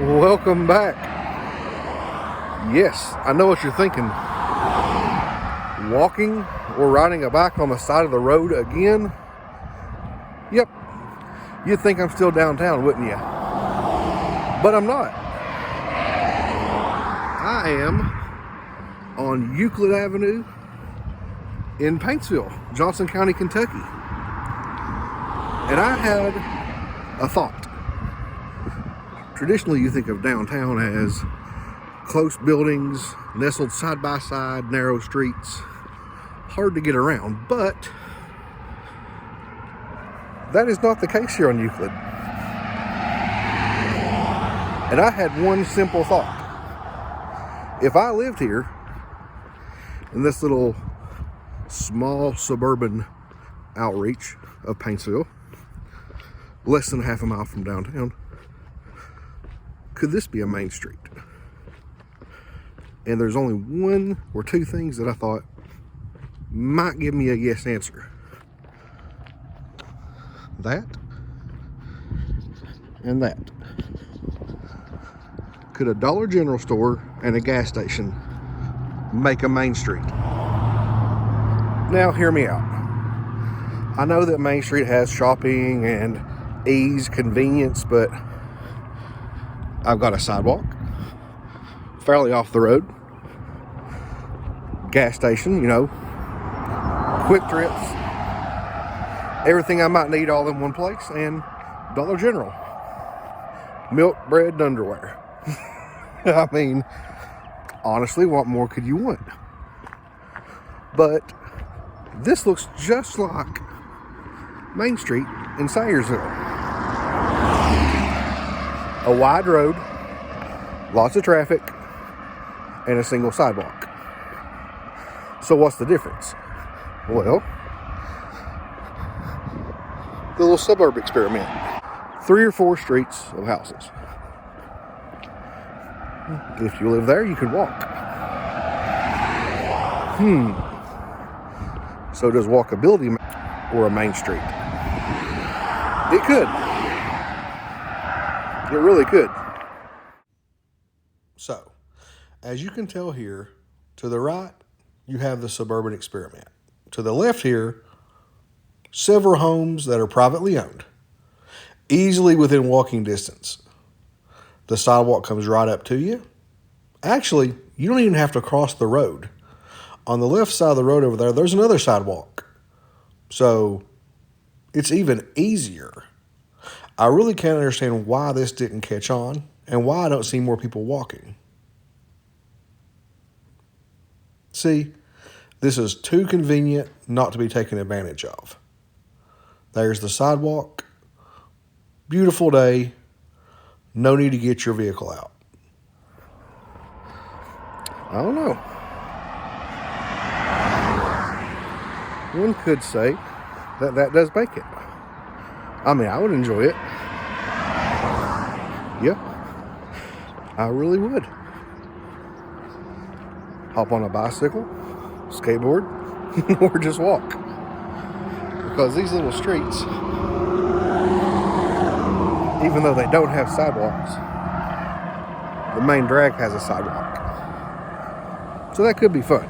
Welcome back. Yes, I know what you're thinking. Walking or riding a bike on the side of the road again? Yep. You'd think I'm still downtown, wouldn't you? But I'm not. I am on Euclid Avenue in Paintsville, Johnson County, Kentucky. And I had a thought. Traditionally, you think of downtown as close buildings, nestled side by side, narrow streets, hard to get around, but that is not the case here on Euclid. And I had one simple thought. If I lived here in this little small suburban outreach of Paintsville, less than half a mile from downtown, could this be a main street? And there's only one or two things that I thought might give me a yes answer. That and that. Could a Dollar General store and a gas station make a main street? Now hear me out. I know that Main Street has shopping and ease, convenience, but I've got a sidewalk, fairly off the road, gas station, quick trips, everything I might need all in one place, and Dollar General, milk, bread, and underwear. I mean, honestly, what more could you want? But this looks just like Main Street in Sayersville. A wide road, lots of traffic, and a single sidewalk. So what's the difference? Well, the little suburb experiment. 3 or 4 streets of houses. If you live there, you could walk. So does walkability or a main street? It could. It really could. So, as you can tell here, to the right, you have the suburban experiment. To the left here, several homes that are privately owned, easily within walking distance. The sidewalk comes right up to you. Actually, you don't even have to cross the road. On the left side of the road over there, there's another sidewalk. So, it's even easier. I really can't understand why this didn't catch on and why I don't see more people walking. See, this is too convenient not to be taken advantage of. There's the sidewalk. Beautiful day. No need to get your vehicle out. I don't know. One could say that that does make it. I mean, I would enjoy it. Yeah, I really would. Hop on a bicycle, skateboard, or just walk. Because these little streets, even though they don't have sidewalks, the main drag has a sidewalk. So that could be fun.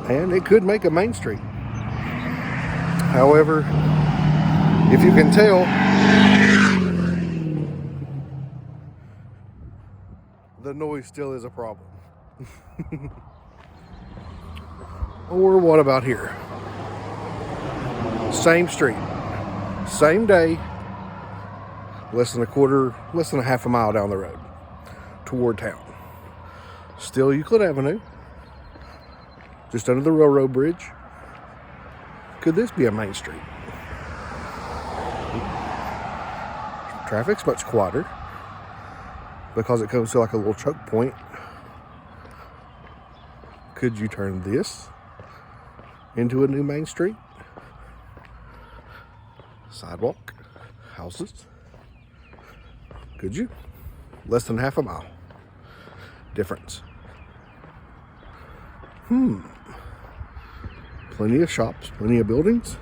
And it could make a main street. However, if you can tell, the noise still is a problem. Or what about here? Same street, same day, less than a half a mile down the road toward town. Still Euclid Avenue, just under the railroad bridge. Could this be a main street? Traffic's much quieter because it comes to like a little choke point. Could you turn this into a new main street? Sidewalk, houses. Could you? Less than half a mile difference. Plenty of shops, plenty of buildings.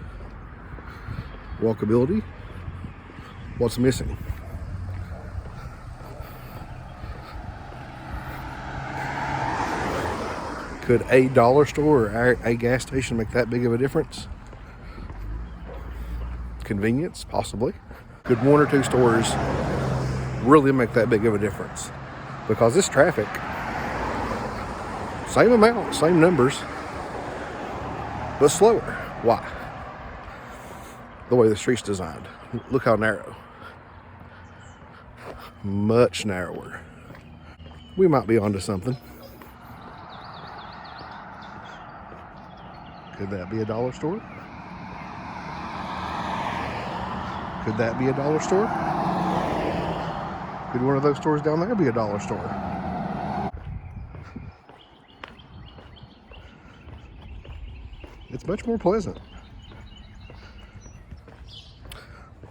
Walkability. What's missing? Could a dollar store or a gas station make that big of a difference? Convenience, possibly. Could one or two stores really make that big of a difference? Because this traffic, same amount, same numbers, but slower. Why? The way the street's designed. Look how narrow. Much narrower. We might be onto something. Could that be a dollar store? Could that be a dollar store? Could one of those stores down there be a dollar store? It's much more pleasant.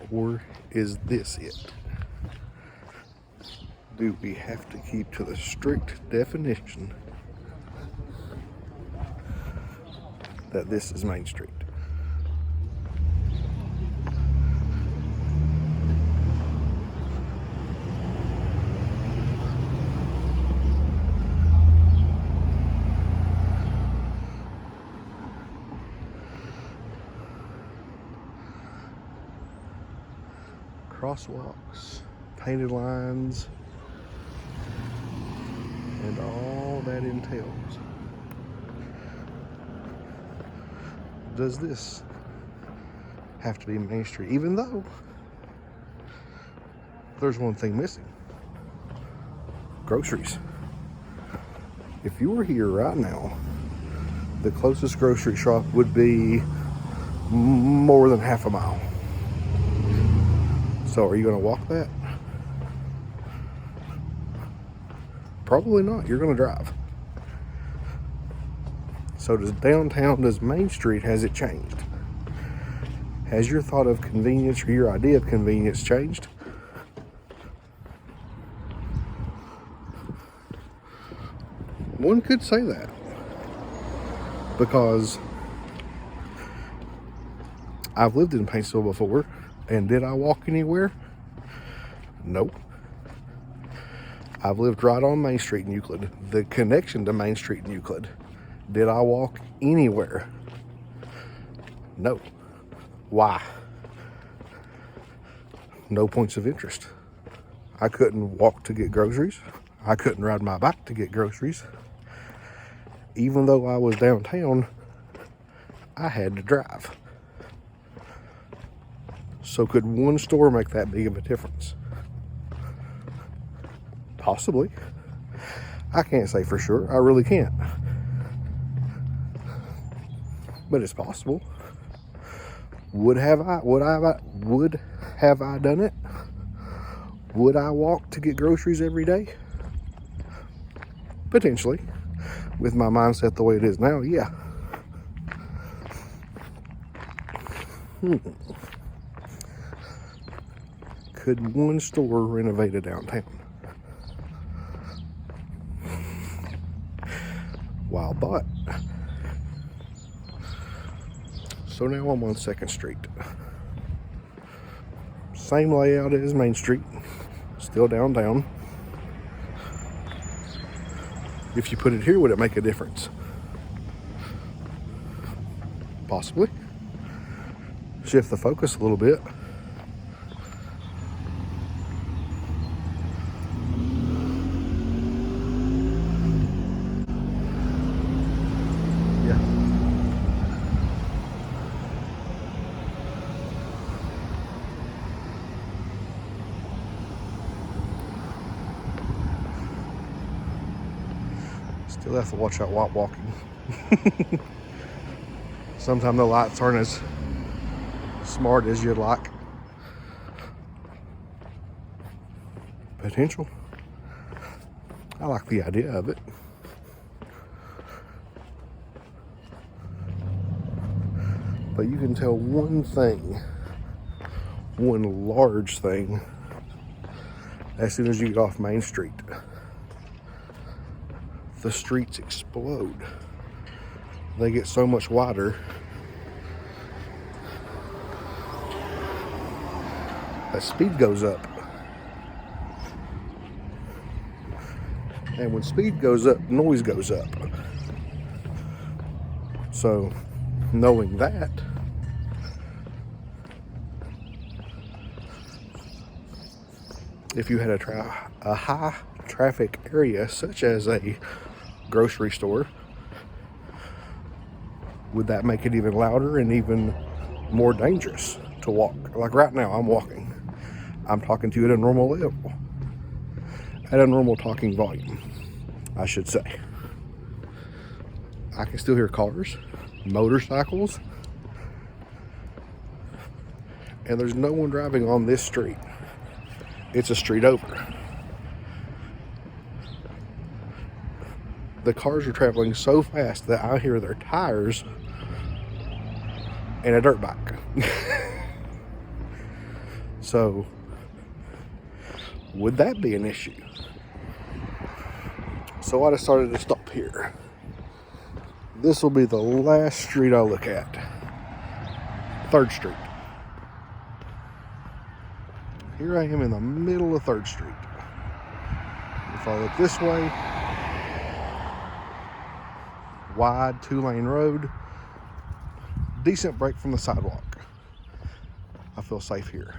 Or is this it? Do we have to keep to the strict definition that this is Main Street? Crosswalks, painted lines, and all that entails. Does this have to be Main Street? Even though there's one thing missing. Groceries. If you were here right now, the closest grocery shop would be more than half a mile. So are you going to walk that? Probably not. You're going to drive. So does Main Street, has it changed? Has your thought of convenience or your idea of convenience changed? One could say that. Because I've lived in Paintsville before, and did I walk anywhere? Nope. I've lived right on Main Street in Euclid, the connection to Main Street in Euclid. Did I walk anywhere? No. Why? No points of interest. I couldn't walk to get groceries. I couldn't ride my bike to get groceries. Even though I was downtown, I had to drive. So could one store make that big of a difference? Possibly. I can't say for sure. I really can't. But it's possible. Would have I done it? Would I walk to get groceries every day? Potentially. With my mindset the way it is now, yeah. Could one store renovate a downtown? Wild thought. So now I'm on 2nd Street. Same layout as Main Street. Still downtown. If you put it here, would it make a difference? Possibly. Shift the focus a little bit. Yeah. Still have to watch out while walking. Sometimes the lights aren't as smart as you'd like. Potential. I like the idea of it. But you can tell one thing, one large thing, as soon as you get off Main Street. The streets explode. They get so much wider that speed goes up. And when speed goes up, noise goes up. So, knowing that, if you had a high traffic area such as a grocery store, would that make it even louder and even more dangerous to walk? Like right now, I'm walking. I'm talking to you at a normal level, at a normal talking volume, I should say. I can still hear cars, motorcycles, and there's no one driving on this street. It's a street over. The cars are traveling so fast that I hear their tires and a dirt bike. So, would that be an issue? So I decided to stop here. This will be the last street I look at. 3rd Street. Here I am in the middle of 3rd Street. If I look this way, wide 2-lane road, decent break from the sidewalk. I feel safe here.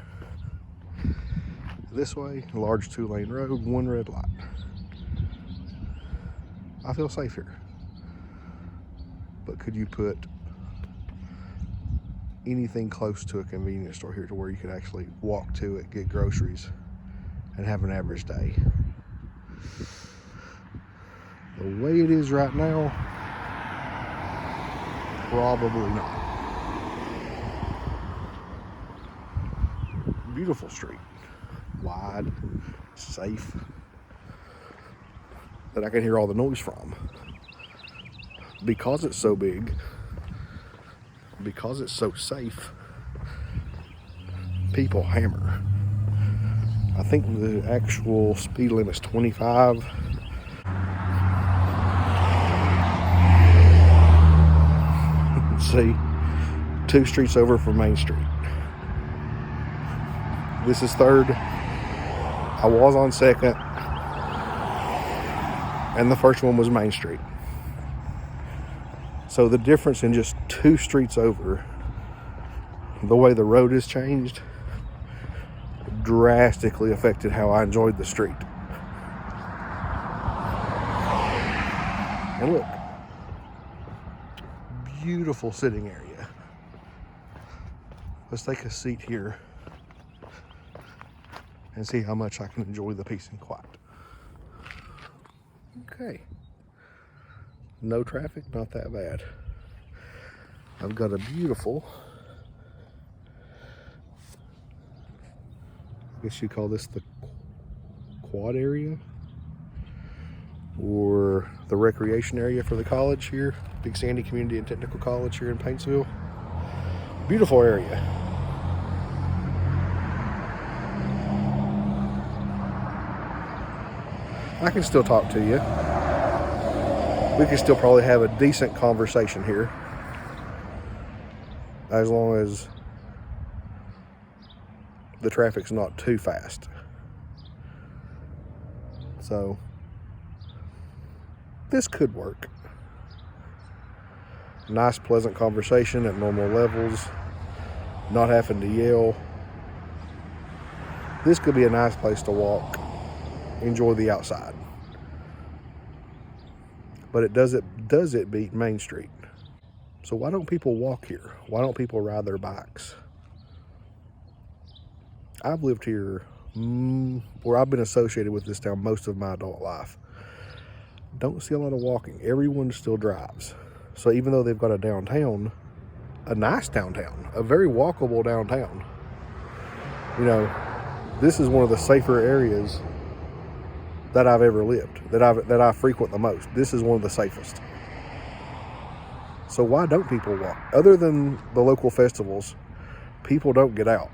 This way, large 2-lane road, 1 red light. I feel safe here. But could you put anything close to a convenience store here to where you could actually walk to it, get groceries, and have an average day? The way it is right now, probably not. Beautiful street, wide, safe, that I can hear all the noise from. Because it's so big, because it's so safe, people hammer. I think the actual speed limit is 25. See, 2 streets over from Main Street. This is 3rd. I was on 2nd, and the first one was Main Street. So the difference in just 2 streets over, the way the road has changed, drastically affected how I enjoyed the street. And look, beautiful sitting area. Let's take a seat here and see how much I can enjoy the peace and quiet. Okay. No traffic, not that bad. I've got a beautiful, I guess you call this the quad area or the recreation area for the college here, Big Sandy Community and Technical College here in Paintsville. Beautiful area. I can still talk to you. We can still probably have a decent conversation here, as long as the traffic's not too fast. So this could work. Nice, pleasant conversation at normal levels, not having to yell. This could be a nice place to walk, enjoy the outside. But does it beat Main Street? So why don't people walk here? Why don't people ride their bikes? I've lived here, where I've been associated with this town most of my adult life. Don't see a lot of walking. Everyone still drives. So even though they've got a downtown, a nice downtown, a very walkable downtown, you know, this is one of the safer areas that I've ever lived, that I frequent the most. This is one of the safest. So why don't people walk? Other than the local festivals, people don't get out.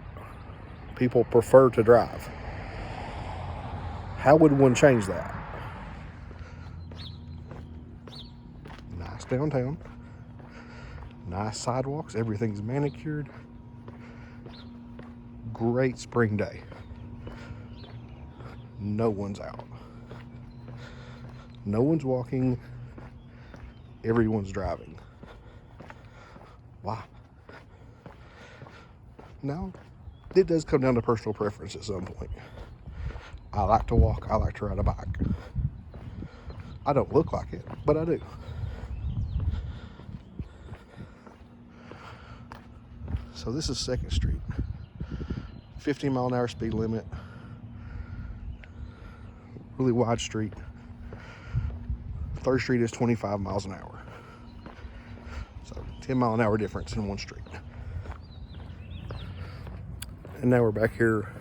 People prefer to drive. How would one change that? Nice downtown, nice sidewalks, everything's manicured. Great spring day. No one's out. No one's walking. Everyone's driving. Why? Now, it does come down to personal preference at some point. I like to walk. I like to ride a bike. I don't look like it, but I do. So this is 2nd Street. 15-mile-an-hour speed limit. Really wide street. 3rd Street is 25 miles an hour. So 10-mile-an-hour difference in one street. And now we're back here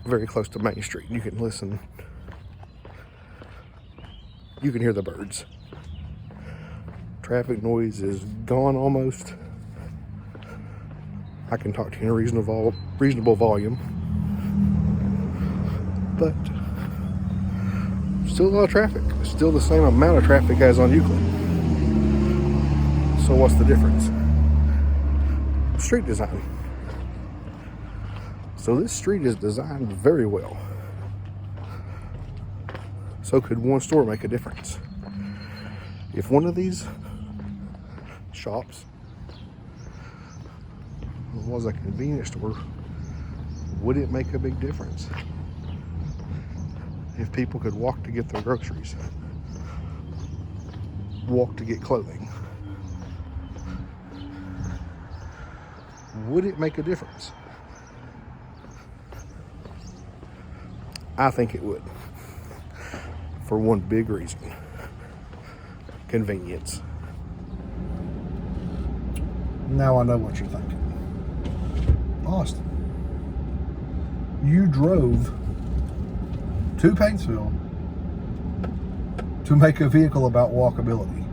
very close to Main Street. You can listen. You can hear the birds. Traffic noise is gone almost. I can talk to you in a reasonable volume. But still a lot of traffic. Still the same amount of traffic as on Euclid. So what's the difference? Street design. So this street is designed very well. So could one store make a difference? If one of these shops was a convenience store, would it make a big difference? If people could walk to get their groceries, walk to get clothing, would it make a difference? I think it would. For one big reason. Convenience. Now I know what you're thinking. Austin, you drove to Paintsville to make a vehicle about walkability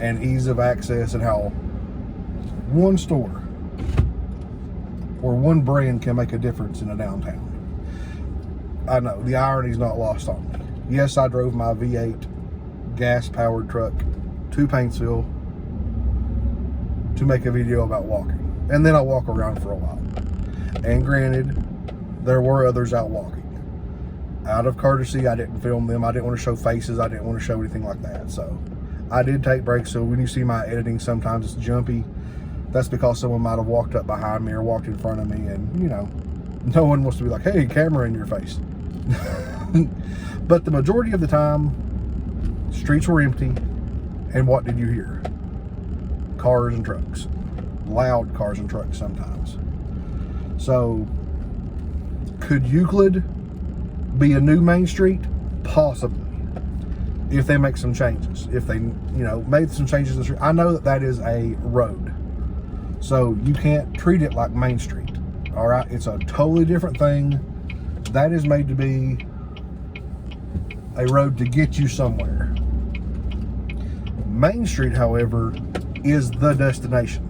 and ease of access, and how one store or one brand can make a difference in a downtown. I know, the irony's not lost on me. Yes, I drove my V8 gas-powered truck to Paintsville to make a video about walking. And then I'll walk around for a while. And granted, there were others out walking. Out of courtesy, I didn't film them. I didn't want to show faces. I didn't want to show anything like that. So I did take breaks. So when you see my editing, sometimes it's jumpy. That's because someone might have walked up behind me or walked in front of me. And, you know, no one wants to be like, hey, camera in your face. But the majority of the time, streets were empty. And what did you hear? Cars and trucks. Loud cars and trucks sometimes. So, could Euclid be a new Main Street? Possibly. If they make some changes. If they, made some changes in the street. I know that is a road. So, you can't treat it like Main Street. Alright? It's a totally different thing. That is made to be a road to get you somewhere. Main Street, however, is the destination.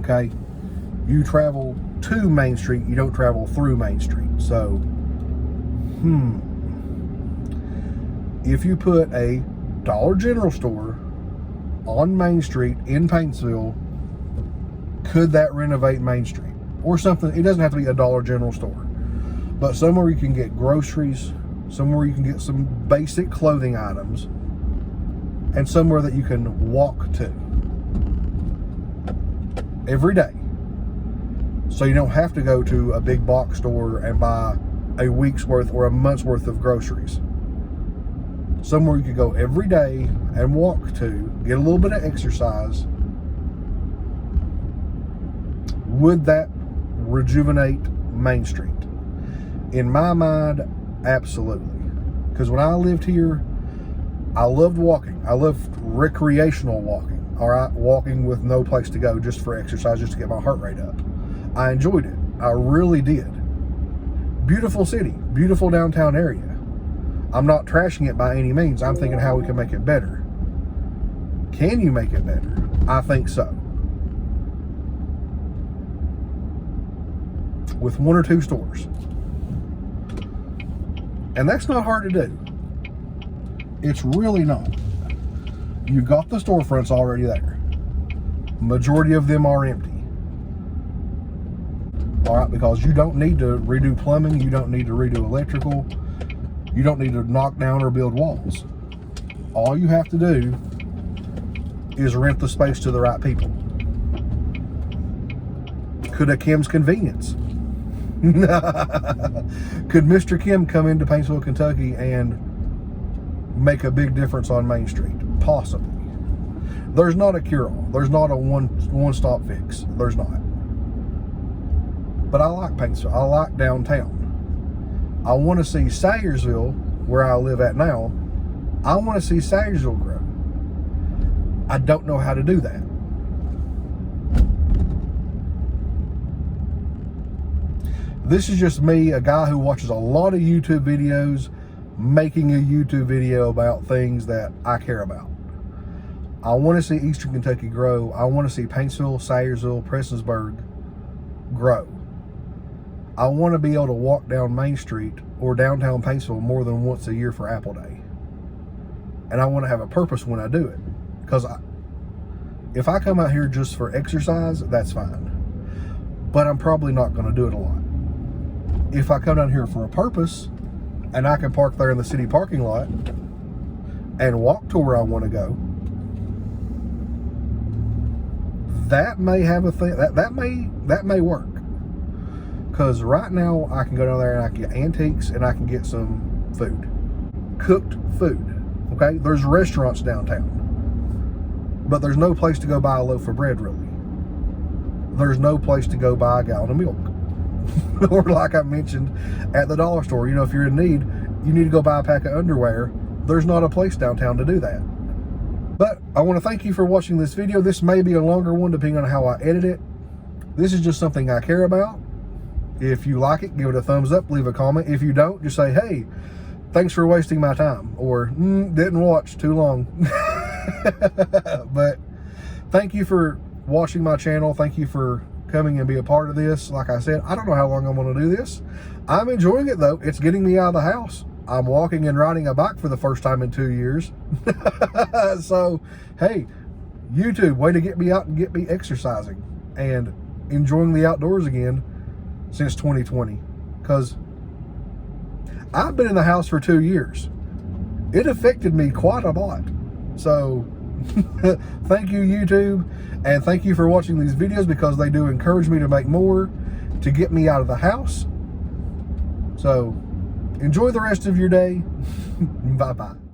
Okay? You travel to Main Street, you don't travel through Main Street. So, if you put a Dollar General store on Main Street in Paintsville, could that renovate Main Street? Or something. It doesn't have to be a Dollar General store. But somewhere you can get groceries, somewhere you can get some basic clothing items, and somewhere that you can walk to every day. So you don't have to go to a big box store and buy a week's worth or a month's worth of groceries. Somewhere you could go every day and walk to, get a little bit of exercise. Would that rejuvenate Main Street? In my mind, absolutely. Because when I lived here, I loved walking. I loved recreational walking. All right, walking with no place to go, just for exercise, just to get my heart rate up. I enjoyed it. I really did. Beautiful city, beautiful downtown area. I'm not trashing it by any means. I'm thinking how we can make it better. Can you make it better? I think so. With one or two stores. And that's not hard to do. It's really not. You've got the storefronts already there. Majority of them are empty. All right, because you don't need to redo plumbing. You don't need to redo electrical. You don't need to knock down or build walls. All you have to do is rent the space to the right people. Could a Kim's Convenience? Could Mr. Kim come into Paintsville, Kentucky and make a big difference on Main Street? Possibly. There's not a cure-all. There's not a one-stop fix. There's not. But I like Paintsville. I like downtown. I want to see Salyersville, where I live at now, I want to see Salyersville grow. I don't know how to do that. This is just me, a guy who watches a lot of YouTube videos, making a YouTube video about things that I care about. I want to see Eastern Kentucky grow. I want to see Paintsville, Salyersville, Prestonsburg grow. I want to be able to walk down Main Street or downtown Paintsville more than once a year for Apple Day. And I want to have a purpose when I do it. Because if I come out here just for exercise, that's fine. But I'm probably not going to do it a lot. If I come down here for a purpose, and I can park there in the city parking lot and walk to where I want to go, that may have a thing. That may work. Because right now I can go down there and I can get antiques and I can get some food, cooked food. Okay, there's restaurants downtown, but there's no place to go buy a loaf of bread, really. There's no place to go buy a gallon of milk. Or like I mentioned at the dollar store, you know, if you're in need, you need to go buy a pack of underwear. There's not a place downtown to do that. But I want to thank you for watching this video. This may be a longer one depending on how I edit it. This is just something I care about. If you like it, give it a thumbs up, leave a comment. If you don't, just say, hey, thanks for wasting my time, or didn't watch, too long. But thank you for watching my channel. Thank you for coming and be a part of this. Like I said, I don't know how long I'm going to do this. I'm enjoying it though. It's getting me out of the house. I'm walking and riding a bike for the first time in 2 years. So, hey, YouTube, way to get me out and get me exercising and enjoying the outdoors again since 2020. Because I've been in the house for 2 years. It affected me quite a lot. So, thank you, YouTube, and thank you for watching these videos, because they do encourage me to make more, to get me out of the house. So, enjoy the rest of your day. Bye-bye.